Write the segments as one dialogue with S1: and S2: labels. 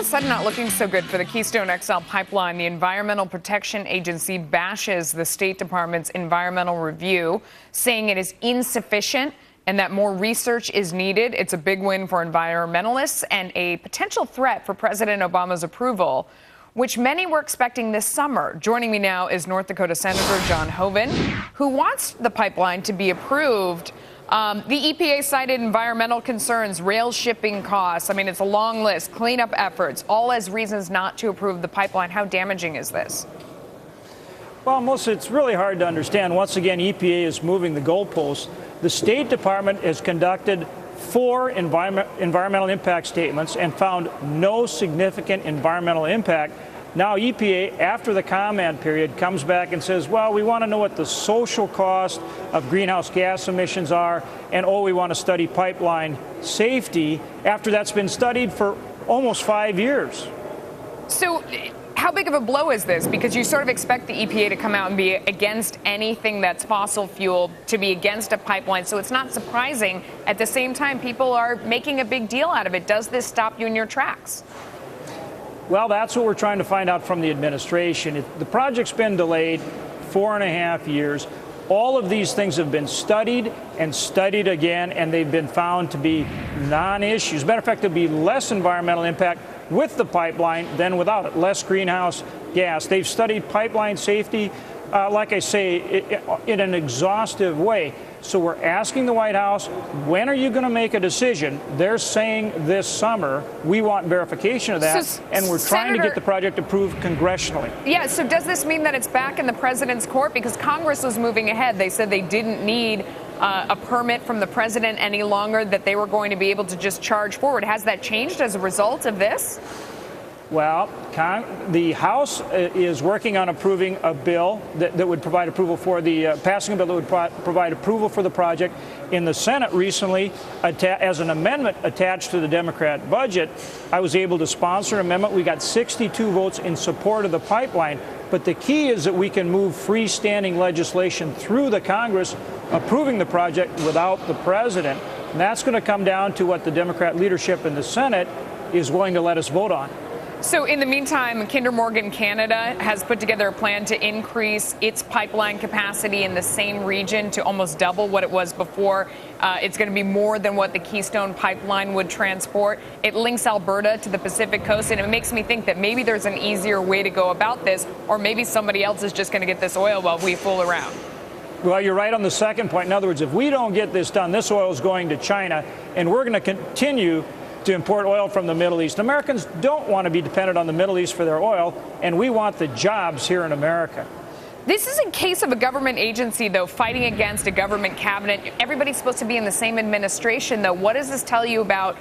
S1: of a sudden not looking so good for the Keystone XL pipeline. The Environmental Protection Agency bashes the State Department's environmental review, saying it is insufficient and that more research is needed. It's a big win for environmentalists and a potential threat for President Obama's approval, which many were expecting this summer. Joining me now is North Dakota Senator John Hoeven, who wants the pipeline to be approved. The EPA cited environmental concerns, rail shipping costs. I mean, it's a long list, cleanup efforts, all as reasons not to approve the pipeline. How damaging is this?
S2: Well, Melissa, it's really hard to understand. Once again, EPA is moving the goalposts. The State Department has conducted 4 environmental impact statements and found no significant environmental impact. Now EPA, after the comment period, comes back and says, well, we want to know what the social cost of greenhouse gas emissions are, and we want to study pipeline safety after that's been studied for almost 5 years.
S1: So how big of a blow is this? Because you sort of expect the EPA to come out and be against anything that's fossil fuel, to be against a pipeline. So it's not surprising. At the same time, people are making a big deal out of it. Does this stop you in your tracks?
S2: Well, that's what we're trying to find out from the administration. The project's been delayed 4.5 years. All of these things have been studied and studied again, and they've been found to be non-issues. As a matter of fact, there'll be less environmental impact with the pipeline than without it, less greenhouse gas. They've studied pipeline safety, like I say, in an exhaustive way. So we're asking the White House, when are you going to make a decision? They're saying this summer. We want verification of that, and we're trying to get the project approved congressionally.
S1: Yeah, so does this mean that it's back in the president's court? Because Congress was moving ahead. They said they didn't need a permit from the president any longer, that they were going to be able to just charge forward. Has that changed as a result of this?
S2: Well, the House is working on approving a bill that would provide approval for the passing a bill that would provide approval for the project. In the Senate recently, as an amendment attached to the Democrat budget, I was able to sponsor an amendment. We got 62 votes in support of the pipeline. But the key is that we can move freestanding legislation through the Congress approving the project without the president. And that's going to come down to what the Democrat leadership in the Senate is willing to let us vote on.
S1: So in the meantime, Kinder Morgan Canada has put together a plan to increase its pipeline capacity in the same region to almost double what it was before. It's going to be more than what the Keystone pipeline would transport. It links Alberta to the Pacific coast, and it makes me think that maybe there's an easier way to go about this, or maybe somebody else is just going to get this oil while we fool around.
S2: Well, you're right on the second point. In other words, if we don't get this done, this oil is going to China, and we're going to continue to import oil from the Middle East. Americans don't want to be dependent on the Middle East for their oil, and we want the jobs here in America.
S1: This is a case of a government agency, though, fighting against a government cabinet. Everybody's supposed to be in the same administration, though. What does this tell you about,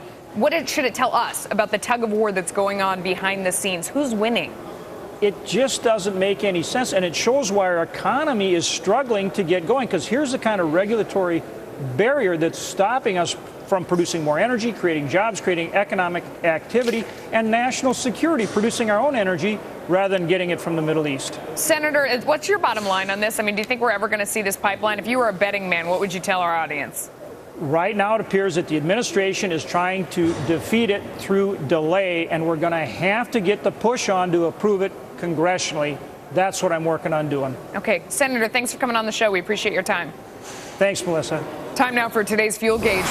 S1: should it tell us about the tug of war that's going on behind the scenes? Who's winning?
S2: It just doesn't make any sense, and it shows why our economy is struggling to get going, because here's the kind of regulatory barrier that's stopping us from producing more energy, creating jobs, creating economic activity, and national security, producing our own energy rather than getting it from the Middle East.
S1: Senator, what's your bottom line on this? I mean, do you think we're ever going to see this pipeline? If you were a betting man, what would you tell our audience?
S2: Right now, it appears that the administration is trying to defeat it through delay, and we're going to have to get the push on to approve it congressionally. That's what I'm working on doing.
S1: Okay, Senator, thanks for coming on the show. We appreciate your time.
S2: Thanks, Melissa.
S1: Time now for today's Fuel Gauge.